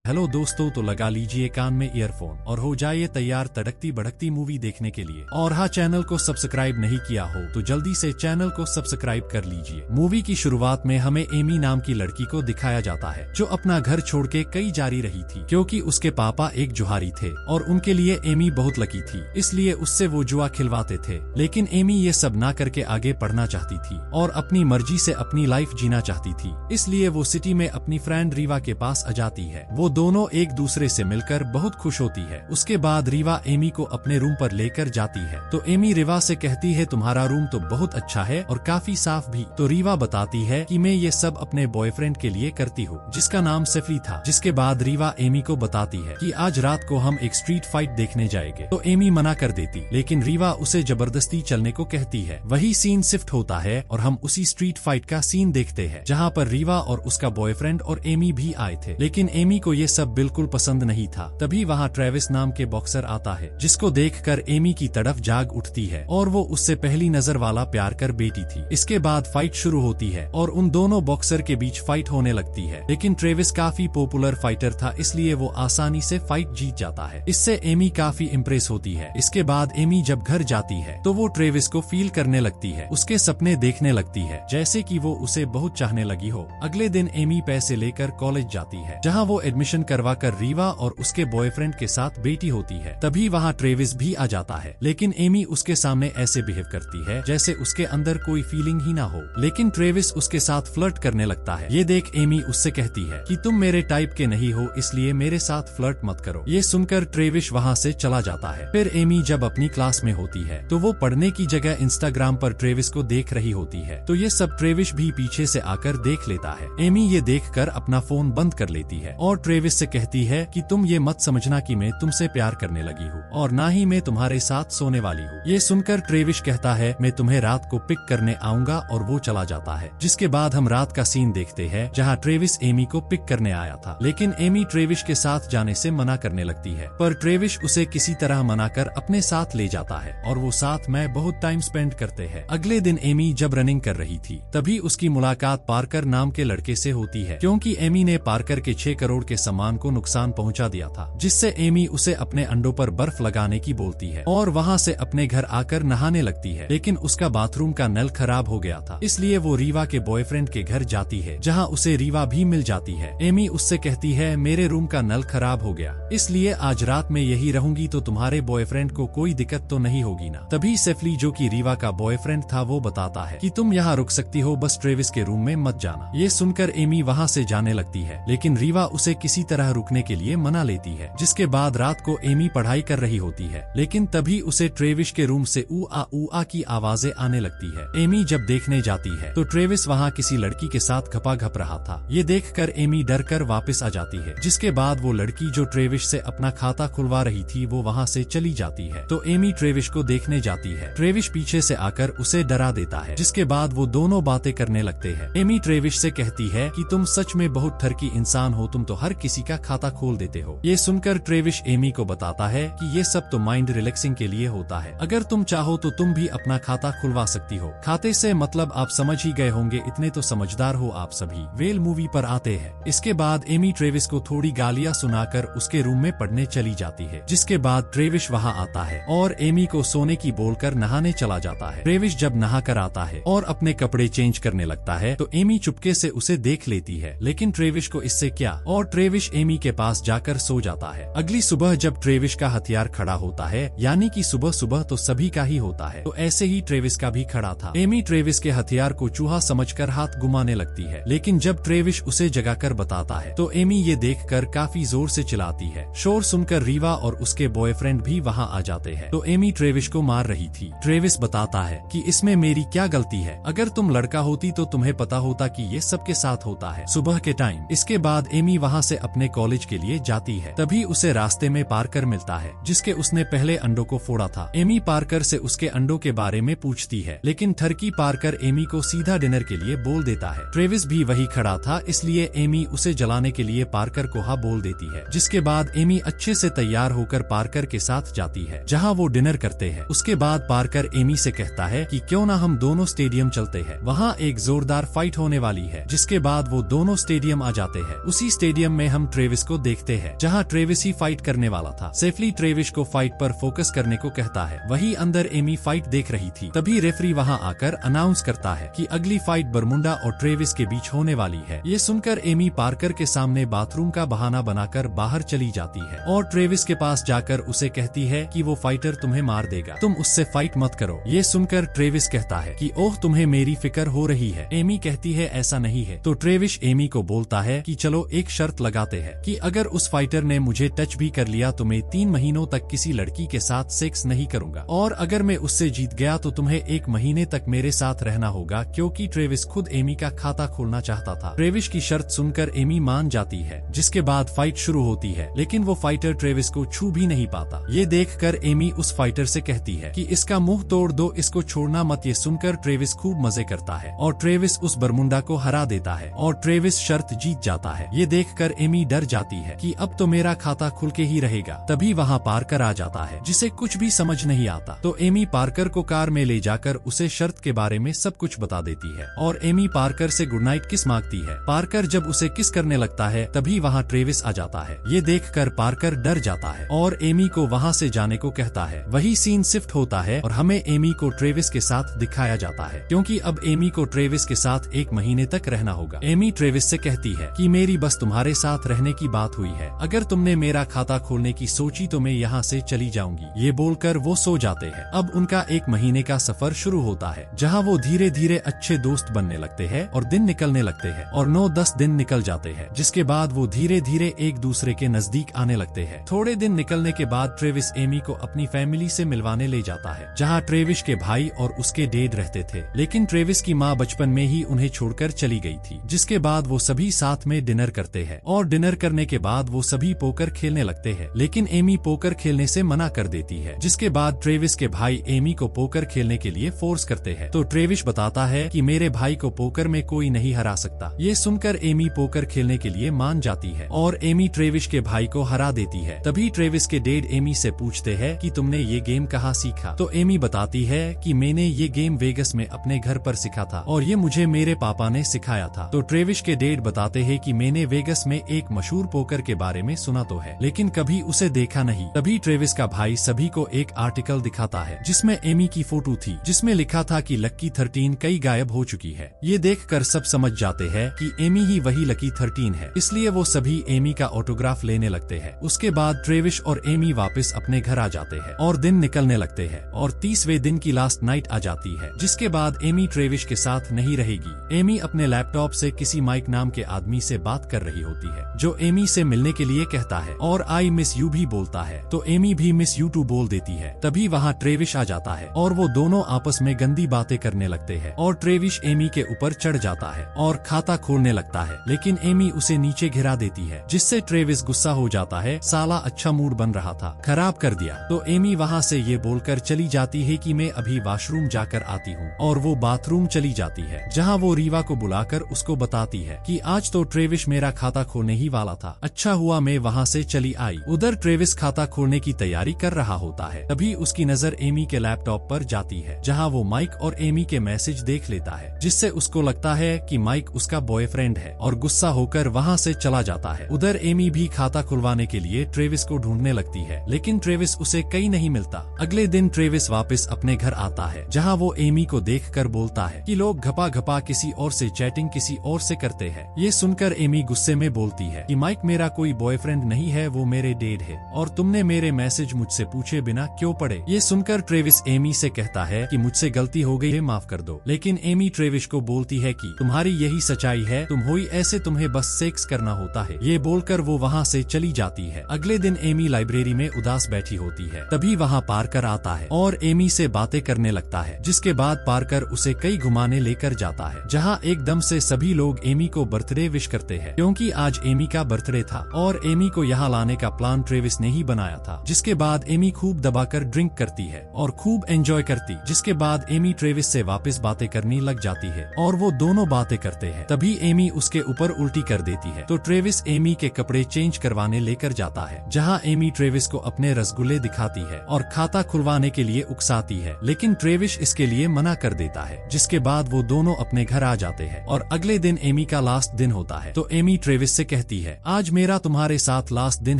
Hello दोस्तों, तो लगा लीजिए कान में ईयरफोन और हो जाइए तैयार तड़कती भड़कती मूवी देखने के लिए। और हाँ, चैनल को सब्सक्राइब नहीं किया हो तो जल्दी से चैनल को सब्सक्राइब कर लीजिए। मूवी की शुरुआत में हमें एमी नाम की लड़की को दिखाया जाता है जो अपना घर छोड़ के कई जा रही थी क्योंकि उसके पापा एक जुहारी थे और उनके लिए एमी बहुत लकी थी, इसलिए उससे वो जुआ खिलवाते थे। लेकिन एमी ये सब ना करके आगे पढ़ना चाहती थी और अपनी मर्जी से अपनी लाइफ जीना चाहती थी, इसलिए वो सिटी में अपनी फ्रेंड रीवा के पास आ जाती है। वो दोनों एक दूसरे से मिलकर बहुत खुश होती है। उसके बाद रीवा एमी को अपने रूम पर लेकर जाती है तो एमी रीवा से कहती है तुम्हारा रूम तो बहुत अच्छा है और काफी साफ भी। तो रीवा बताती है कि मैं ये सब अपने बॉयफ्रेंड के लिए करती हूँ जिसका नाम सफरी था। जिसके बाद रीवा एमी को बताती है कि आज रात को हम एक स्ट्रीट फाइट देखने जाएंगे। तो एमी मना कर देती, लेकिन रीवा उसे जबरदस्ती चलने को कहती है। वही सीन शिफ्ट होता है और हम उसी स्ट्रीट फाइट का सीन देखते हैं जहाँ पर रीवा और उसका बॉयफ्रेंड और एमी भी आए थे। लेकिन एमी को ये सब बिल्कुल पसंद नहीं था। तभी वहाँ ट्रेविस नाम के बॉक्सर आता है जिसको देखकर एमी की तरफ जाग उठती है और वो उससे पहली नजर वाला प्यार कर बेटी थी। इसके बाद फाइट शुरू होती है और उन दोनों बॉक्सर के बीच फाइट होने लगती है। लेकिन ट्रेविस काफी पॉपुलर फाइटर था, इसलिए वो आसानी से फाइट जीत जाता है। इससे एमी काफी इम्प्रेस होती है। इसके बाद एमी जब घर जाती है तो वो ट्रेविस को फील करने लगती है, उसके सपने देखने लगती है जैसे कि वो उसे बहुत चाहने लगी हो। अगले दिन एमी पैसे लेकर कॉलेज जाती है जहाँ वो एडमिशन करवा कर रीवा और उसके बॉयफ्रेंड के साथ बेटी होती है। तभी वहाँ ट्रेविस भी आ जाता है, लेकिन एमी उसके सामने ऐसे बिहेव करती है जैसे उसके अंदर कोई फीलिंग ही ना हो। लेकिन ट्रेविस उसके साथ फ्लर्ट करने लगता है। ये देख एमी उससे कहती है कि तुम मेरे टाइप के नहीं हो, इसलिए मेरे साथ फ्लर्ट मत करो। ये सुनकर ट्रेविस वहाँ से चला जाता है। फिर एमी जब अपनी क्लास में होती है तो वो पढ़ने की जगह इंस्टाग्राम पर ट्रेविस को देख रही होती है। तो ये सब ट्रेविस भी पीछे से आकर देख लेता है। एमी ये देखकर अपना फोन बंद कर लेती है और ट्रेविस से कहती है कि तुम ये मत समझना कि मैं तुमसे प्यार करने लगी हूँ और ना ही मैं तुम्हारे साथ सोने वाली हूँ। ये सुनकर ट्रेविस कहता है मैं तुम्हें रात को पिक करने आऊंगा और वो चला जाता है। जिसके बाद हम रात का सीन देखते हैं जहाँ ट्रेविस एमी को पिक करने आया था, लेकिन एमी ट्रेविस के साथ जाने से मना करने लगती है। पर ट्रेविस उसे किसी तरह मना कर अपने साथ ले जाता है और वो साथ में बहुत टाइम स्पेंड करते हैं। अगले दिन एमी जब रनिंग कर रही थी तभी उसकी मुलाकात पार्कर नाम के लड़के से होती है क्योंकि एमी ने पार्कर के 6 करोड़ के सामान को नुकसान पहुंचा दिया था, जिससे एमी उसे अपने अंडों पर बर्फ लगाने की बोलती है और वहां से अपने घर आकर नहाने लगती है। लेकिन उसका बाथरूम का नल खराब हो गया था, इसलिए वो रीवा के बॉयफ्रेंड के घर जाती है जहां उसे रीवा भी मिल जाती है। एमी उससे कहती है मेरे रूम का नल खराब हो गया, इसलिए आज रात में यही रहूंगी तो तुम्हारे बॉयफ्रेंड को कोई दिक्कत तो नहीं होगी ना। तभी सेफली जो कि रीवा का बॉयफ्रेंड था वो बताता है कि तुम यहाँ रुक सकती हो, बस ट्रेविस के रूम में मत जाना। ये सुनकर एमी वहाँ से जाने लगती है, लेकिन रीवा उसे किसी तरह रुकने के लिए मना लेती है। जिसके बाद रात को एमी पढ़ाई कर रही होती है, लेकिन तभी उसे ट्रेविस के रूम से ऊ आ की आवाजें आने लगती है। एमी जब देखने जाती है तो ट्रेविस वहाँ किसी लड़की के साथ घपा-घप रहा था। ये देखकर एमी डर कर वापस आ जाती है। जिसके बाद वो लड़की जो ट्रेविस से अपना खाता खुलवा रही थी वो वहाँ से चली जाती है। तो एमी ट्रेविस को देखने जाती है। ट्रेविस पीछे से आकर उसे डरा देता है। जिसके बाद वो दोनों बातें करने लगते हैं। एमी ट्रेविस से कहती है कि तुम सच में बहुत ठरकी इंसान हो, तुम तो हर किसी का खाता खोल देते हो। ये सुनकर ट्रेविस एमी को बताता है कि ये सब तो माइंड रिलैक्सिंग के लिए होता है, अगर तुम चाहो तो तुम भी अपना खाता खुलवा सकती हो। खाते से मतलब आप समझ ही गए होंगे, इतने तो समझदार हो आप सभी। वेल मूवी पर आते हैं। इसके बाद एमी ट्रेविस को थोड़ी गालियां सुनाकर उसके रूम में पढ़ने चली जाती है। जिसके बाद ट्रेविस वहाँ आता है और एमी को सोने की बोलकर नहाने चला जाता है। ट्रेविस जब नहा कर आता है और अपने कपड़े चेंज करने लगता है तो एमी चुपके से उसे देख लेती है, लेकिन ट्रेविस को इससे क्या, और ट्रेविस एमी के पास जाकर सो जाता है। अगली सुबह जब ट्रेविस का हथियार खड़ा होता है, यानी कि सुबह सुबह तो सभी का ही होता है, तो ऐसे ही ट्रेविस का भी खड़ा था। एमी ट्रेविस के हथियार को चूहा समझकर हाथ घुमाने लगती है, लेकिन जब ट्रेविस उसे जगाकर बताता है तो एमी ये देखकर काफी जोर से चिल्लाती है। शोर सुनकर रीवा और उसके बॉयफ्रेंड भी वहाँ आ जाते हैं। तो एमी ट्रेविस को मार रही थी। ट्रेविस बताता है कि इसमें मेरी क्या गलती है, अगर तुम लड़का होती तो तुम्हें पता होता कि ये सबके साथ होता है सुबह के टाइम। इसके बाद एमी वहाँ से अपने कॉलेज के लिए जाती है। तभी उसे रास्ते में पार्कर मिलता है जिसके उसने पहले अंडों को फोड़ा था। एमी पार्कर से उसके अंडों के बारे में पूछती है, लेकिन ठरकी पार्कर एमी को सीधा डिनर के लिए बोल देता है। ट्रेविस भी वही खड़ा था, इसलिए एमी उसे जलाने के लिए पार्कर को हाँ बोल देती है। जिसके बाद एमी अच्छे से तैयार होकर पार्कर के साथ जाती है जहाँ वो डिनर करते हैं। उसके बाद पार्कर एमी से कहता है कि क्यों ना हम दोनों स्टेडियम चलते हैं, वहाँ एक जोरदार फाइट होने वाली है। जिसके बाद वो दोनों स्टेडियम आ जाते हैं। उसी स्टेडियम में हम ट्रेविस को देखते हैं, जहाँ ट्रेविस ही फाइट करने वाला था। सेफली ट्रेविस को फाइट पर फोकस करने को कहता है। वही अंदर एमी फाइट देख रही थी। तभी रेफरी वहाँ आकर अनाउंस करता है कि अगली फाइट बरमुंडा और ट्रेविस के बीच होने वाली है। ये सुनकर एमी पार्कर के सामने बाथरूम का बहाना बनाकर बाहर चली जाती है और ट्रेविस के पास जाकर उसे कहती है कि वो फाइटर तुम्हें मार देगा, तुम उससे फाइट मत करो। ये सुनकर ट्रेविस कहता है कि ओह तुम्हें मेरी फिक्र हो रही है। एमी कहती है ऐसा नहीं है। तो ट्रेविस एमी को बोलता है कि चलो एक शर्त लगाते हैं कि अगर उस फाइटर ने मुझे टच भी कर लिया तो मैं 3 महीनों तक किसी लड़की के साथ सेक्स नहीं करूंगा, और अगर मैं उससे जीत गया तो तुम्हें 1 महीने तक मेरे साथ रहना होगा, क्योंकि ट्रेविस खुद एमी का खाता खोलना चाहता था। ट्रेविस की शर्त सुनकर एमी मान जाती है, जिसके बाद फाइट शुरू होती है, लेकिन वो फाइटर ट्रेविस को छू भी नहीं पाता। ये देखकर एमी उस फाइटर से कहती है कि इसका मुंह तोड़ दो, इसको छोड़ना मत। ये सुनकर ट्रेविस खूब मजे करता है और ट्रेविस उस बरमुंडा को हरा देता है और ट्रेविस शर्त जीत जाता है। ये देखकर एमी डर जाती है कि अब तो मेरा खाता खुल के ही रहेगा। तभी वहाँ पार्कर आ जाता है, जिसे कुछ भी समझ नहीं आता। तो एमी पार्कर को कार में ले जाकर उसे शर्त के बारे में सब कुछ बता देती है और एमी पार्कर से गुड नाइट किस मांगती है। पार्कर जब उसे किस करने लगता है तभी वहाँ ट्रेविस आ जाता है। ये देखकर पार्कर डर जाता है और एमी को वहाँ से जाने को कहता है। वही सीन शिफ्ट होता है और हमें एमी को ट्रेविस के साथ दिखाया जाता है, क्योंकि अब एमी को ट्रेविस के साथ 1 महीने तक रहना होगा। एमी ट्रेविस से कहती है कि मेरी बस तुम्हारे साथ रहने की बात हुई है, अगर तुमने मेरा खाता खोलने की सोची तो मैं यहाँ से चली जाऊंगी। ये बोलकर वो सो जाते हैं। अब उनका 1 महीने का सफर शुरू होता है, जहाँ वो धीरे धीरे अच्छे दोस्त बनने लगते हैं और दिन निकलने लगते हैं और 9-10 दिन निकल जाते हैं, जिसके बाद वो धीरे धीरे एक दूसरे के नजदीक आने लगते हैं। थोड़े दिन निकलने के बाद ट्रेविस एमी को अपनी फैमिली से मिलवाने ले जाता है, जहाँ ट्रेविस के भाई और उसके डैड रहते थे, लेकिन ट्रेविस की माँ बचपन में ही उन्हें छोड़कर चली गई थी। जिसके बाद वो सभी साथ में डिनर करते हैं और डिनर करने के बाद वो सभी पोकर खेलने लगते हैं, लेकिन एमी पोकर खेलने से मना कर देती है। जिसके बाद ट्रेविस के भाई एमी को पोकर खेलने के लिए फोर्स करते हैं। तो ट्रेविस बताता है कि मेरे भाई को पोकर में कोई नहीं हरा सकता। ये सुनकर एमी पोकर खेलने के लिए मान जाती है और एमी ट्रेविस के भाई को हरा देती है। तभी ट्रेविस के डैड एमी से पूछते हैं कि तुमने ये गेम कहाँ सीखा। तो एमी बताती है कि मैंने ये गेम वेगस में अपने घर पर सीखा था और ये मुझे मेरे पापा ने सिखाया था। तो ट्रेविस के डैड बताते हैं कि मैंने वेगस में एक मशहूर पोकर के बारे में सुना तो है, लेकिन कभी उसे देखा नहीं। तभी ट्रेविस का भाई सभी को एक आर्टिकल दिखाता है, जिसमें एमी की फोटो थी, जिसमें लिखा था कि लकी 13 कई गायब हो चुकी है। ये देखकर सब समझ जाते हैं कि एमी ही वही लकी 13 है, इसलिए वो सभी एमी का ऑटोग्राफ लेने लगते हैं। उसके बाद ट्रेविस और एमी वापस अपने घर आ जाते हैं और दिन निकलने लगते हैं और 30वें दिन की लास्ट नाइट आ जाती है, जिसके बाद एमी ट्रेविस के साथ नहीं रहेगी। एमी अपने लैपटॉप से किसी माइक नाम के आदमी से बात कर रही होती है, जो एमी से मिलने के लिए कहता है और आई मिस यू भी बोलता है। तो एमी भी मिस यू टू बोल देती है। तभी वहाँ ट्रेविस आ जाता है और वो दोनों आपस में गंदी बातें करने लगते हैं और ट्रेविस एमी के ऊपर चढ़ जाता है और खाता खोलने लगता है, लेकिन एमी उसे नीचे गिरा देती है, जिससे ट्रेविस गुस्सा हो जाता है। साला अच्छा मूड बन रहा था, खराब कर दिया। तो एमी वहाँ से ये बोलकर चली जाती है कि मैं अभी वॉशरूम जाकर आती हूँ, और वो बाथरूम चली जाती है, जहाँ वो रीवा को बुलाकर उसको बताती है कि आज तो ट्रेविस मेरा खाता खोलने ही वाला था, अच्छा हुआ मैं वहाँ से चली आई। उधर ट्रेविस खाता खोलने की तैयारी कर रहा होता है। तभी उसकी नजर एमी के लैपटॉप पर जाती है, जहाँ वो माइक और एमी के मैसेज देख लेता है, जिससे उसको लगता है कि माइक उसका बॉयफ्रेंड है और गुस्सा होकर वहाँ से चला जाता है। उधर एमी भी खाता खुलवाने के लिए ट्रेविस को ढूंढने लगती है, लेकिन ट्रेविस उसे कहीं नहीं मिलता। अगले दिन ट्रेविस वापस अपने घर आता है, जहाँ वो एमी को देखकर बोलता है कि लोग घपा घपा किसी और से चैटिंग किसी और से करते हैं। ये सुनकर एमी गुस्से में बोलती है कि माइक मेरा कोई बॉयफ्रेंड नहीं है, वो मेरे डैड है और तुमने मेरे मैसेज मुझसे पूछे बिना क्यों पढ़े। ये सुनकर ट्रेविस एमी से कहता है कि मुझसे गलती हो गई है, माफ कर दो। लेकिन एमी ट्रेविस को बोलती है कि तुम्हारी यही सच्चाई है, तुम हुई ऐसे, तुम्हें बस सेक्स करना होता है। ये बोलकर वो वहाँ से चली जाती है। अगले दिन एमी लाइब्रेरी में उदास बैठी होती है। तभी वहाँ पार्कर आता है और एमी से बातें करने लगता है, जिसके बाद पार्कर उसे कई घुमाने लेकर जाता है, जहाँ एकदम से सभी लोग एमी को बर्थडे विश करते हैं, क्योंकि आज एमी का बर्थडे था और एमी को यहाँ लाने का प्लान ट्रेविस ने ही बनाया था। जिसके बाद एमी खूब दबाकर ड्रिंक करती है और खूब एंजॉय करती। जिसके बाद एमी ट्रेविस से वापस बातें करनी लग जाती है और वो दोनों बातें करते हैं। तभी एमी उसके ऊपर उल्टी कर देती है। तो ट्रेविस एमी के कपड़े चेंज करवाने लेकर जाता है, जहाँ एमी ट्रेविस को अपने रसगुल्ले दिखाती है और खाता खुलवाने के लिए उकसाती है, लेकिन ट्रेविस इसके लिए मना कर देता है। जिसके बाद वो दोनों अपने घर आ जाते हैं और अगले दिन एमी का लास्ट दिन होता है। तो एमी ट्रेविस से कहती कहती है, आज मेरा तुम्हारे साथ लास्ट दिन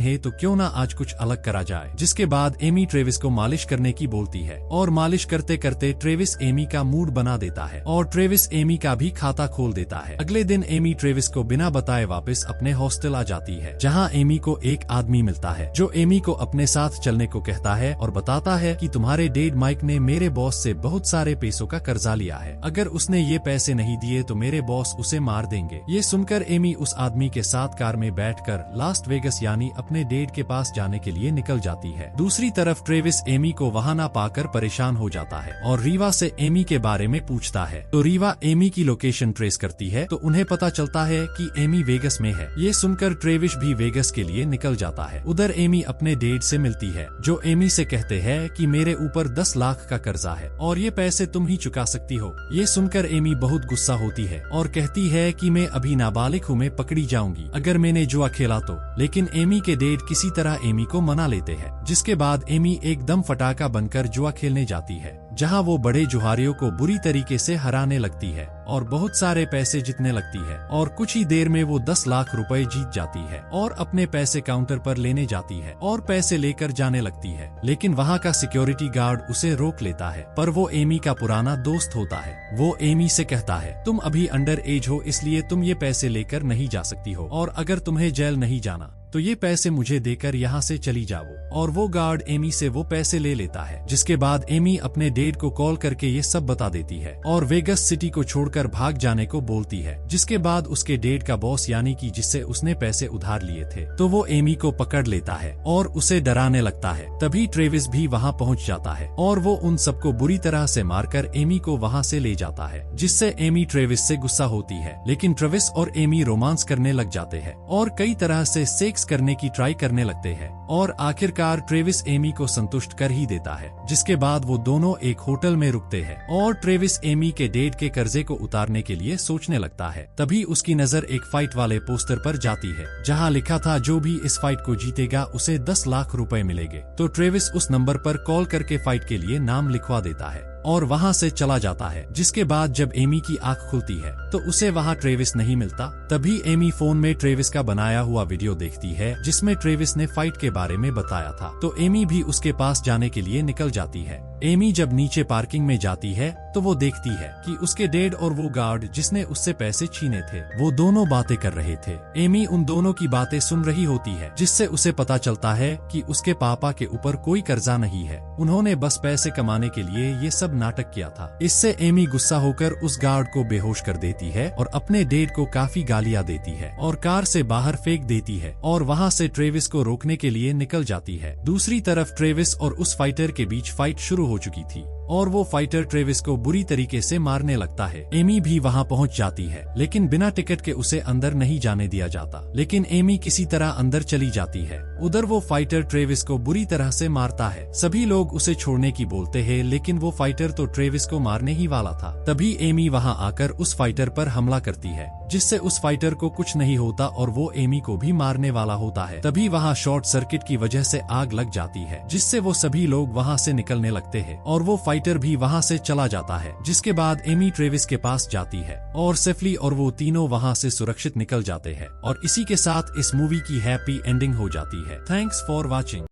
है तो क्यों ना आज कुछ अलग करा जाए। जिसके बाद एमी ट्रेविस को मालिश करने की बोलती है और मालिश करते करते ट्रेविस एमी का मूड बना देता है और ट्रेविस एमी का भी खाता खोल देता है। अगले दिन एमी ट्रेविस को बिना बताए वापस अपने हॉस्टल आ जाती है, जहाँ एमी को एक आदमी मिलता है जो एमी को अपने साथ चलने को कहता है और बताता है कि तुम्हारे डैड माइक ने मेरे बॉस से बहुत सारे पैसों का कर्जा लिया है, अगर उसने ये पैसे नहीं दिए तो मेरे बॉस उसे मार देंगे। ये सुनकर एमी उस आदमी के साथ कार में बैठकर लास वेगस यानी अपने डैड के पास जाने के लिए निकल जाती है। दूसरी तरफ ट्रेविस एमी को वहां ना पाकर परेशान हो जाता है और रीवा से एमी के बारे में पूछता है, तो रीवा एमी की लोकेशन ट्रेस करती है तो उन्हें पता चलता है कि एमी वेगस में है। ये सुनकर ट्रेविस भी वेगस के लिए निकल जाता है। उधर एमी अपने डैड से मिलती है जो एमी से कहते हैं कि मेरे ऊपर 10 लाख का कर्जा है और ये पैसे तुम ही चुका सकती हो। ये सुनकर एमी बहुत गुस्सा होती है और कहती है कि मैं अभी नाबालिग हूँ, मैं पकड़ी जाऊंगी अगर मैंने जुआ खेला तो। लेकिन एमी के डैड किसी तरह एमी को मना लेते हैं। जिसके बाद एमी एकदम फटाका बनकर जुआ खेलने जाती है, जहां वो बड़े जुहारियों को बुरी तरीके से हराने लगती है और बहुत सारे पैसे जीतने लगती है और कुछ ही देर में वो 10 लाख रुपए जीत जाती है और अपने पैसे काउंटर पर लेने जाती है और पैसे लेकर जाने लगती है। लेकिन वहां का सिक्योरिटी गार्ड उसे रोक लेता है, पर वो एमी का पुराना दोस्त होता है। वो एमी से कहता है, तुम अभी अंडर एज हो इसलिए तुम ये पैसे लेकर नहीं जा सकती हो और अगर तुम्हें जेल नहीं जाना तो ये पैसे मुझे देकर यहाँ से चली जाओ। और वो गार्ड एमी से वो पैसे ले लेता है। जिसके बाद एमी अपने डैड को कॉल करके ये सब बता देती है और वेगस सिटी को छोड़कर भाग जाने को बोलती है। जिसके बाद उसके डैड का बॉस यानी कि जिससे उसने पैसे उधार लिए थे तो वो एमी को पकड़ लेता है और उसे डराने लगता है। तभी ट्रेविस भी वहाँ पहुँच जाता है और वो उन सबको बुरी तरह से मारकर एमी को वहाँ से ले जाता है, जिससे एमी ट्रेविस से गुस्सा होती है। लेकिन ट्रेविस और एमी रोमांस करने लग जाते हैं और कई तरह से सेक्स करने की ट्राई करने लगते हैं और आखिरकार ट्रेविस एमी को संतुष्ट कर ही देता है। जिसके बाद वो दोनों एक होटल में रुकते हैं और ट्रेविस एमी के डैड के कर्जे को उतारने के लिए सोचने लगता है। तभी उसकी नजर एक फाइट वाले पोस्टर पर जाती है जहां लिखा था जो भी इस फाइट को जीतेगा उसे 10 लाख रुपए मिलेंगे। तो ट्रेविस उस नंबर पर कॉल करके फाइट के लिए नाम लिखवा देता है और वहां से चला जाता है। जिसके बाद जब एमी की आंख खुलती है तो उसे वहां ट्रेविस नहीं मिलता। तभी एमी फोन में ट्रेविस का बनाया हुआ वीडियो देखती है जिसमें ट्रेविस ने फाइट के बारे में बताया था। तो एमी भी उसके पास जाने के लिए निकल जाती है। एमी जब नीचे पार्किंग में जाती है तो वो देखती है कि उसके डैड और वो गार्ड जिसने उससे पैसे छीने थे वो दोनों बातें कर रहे थे। एमी उन दोनों की बातें सुन रही होती है, जिससे उसे पता चलता है कि उसके पापा के ऊपर कोई कर्जा नहीं है, उन्होंने बस पैसे कमाने के लिए ये सब नाटक किया था। इससे एमी गुस्सा होकर उस गार्ड को बेहोश कर देती है और अपने डैड को काफी गालियां देती है और कार से बाहर फेंक देती है और वहां से ट्रेविस को रोकने के लिए निकल जाती है। दूसरी तरफ ट्रेविस और उस फाइटर के बीच फाइट शुरू हो चुकी थी और वो फाइटर ट्रेविस को बुरी तरीके से मारने लगता है। एमी भी वहां पहुंच जाती है, लेकिन बिना टिकट के उसे अंदर नहीं जाने दिया जाता। लेकिन एमी किसी तरह अंदर चली जाती है। उधर वो फाइटर ट्रेविस को बुरी तरह से मारता है। सभी लोग उसे छोड़ने की बोलते हैं, लेकिन वो फाइटर तो ट्रेविस को मारने ही वाला था। तभी एमी वहां आकर उस फाइटर पर हमला करती है, जिससे उस फाइटर को कुछ नहीं होता और वो एमी को भी मारने वाला होता है। तभी वहां शॉर्ट सर्किट की वजह से आग लग जाती है, जिससे वो सभी लोग वहां से निकलने लगते हैं और वो फाइटर भी वहां से चला जाता है। जिसके बाद एमी ट्रेविस के पास जाती है और सेफली और वो तीनों वहां से सुरक्षित निकल जाते हैं और इसी के साथ इस मूवी की हैप्पी एंडिंग हो जाती है। Thanks for watching.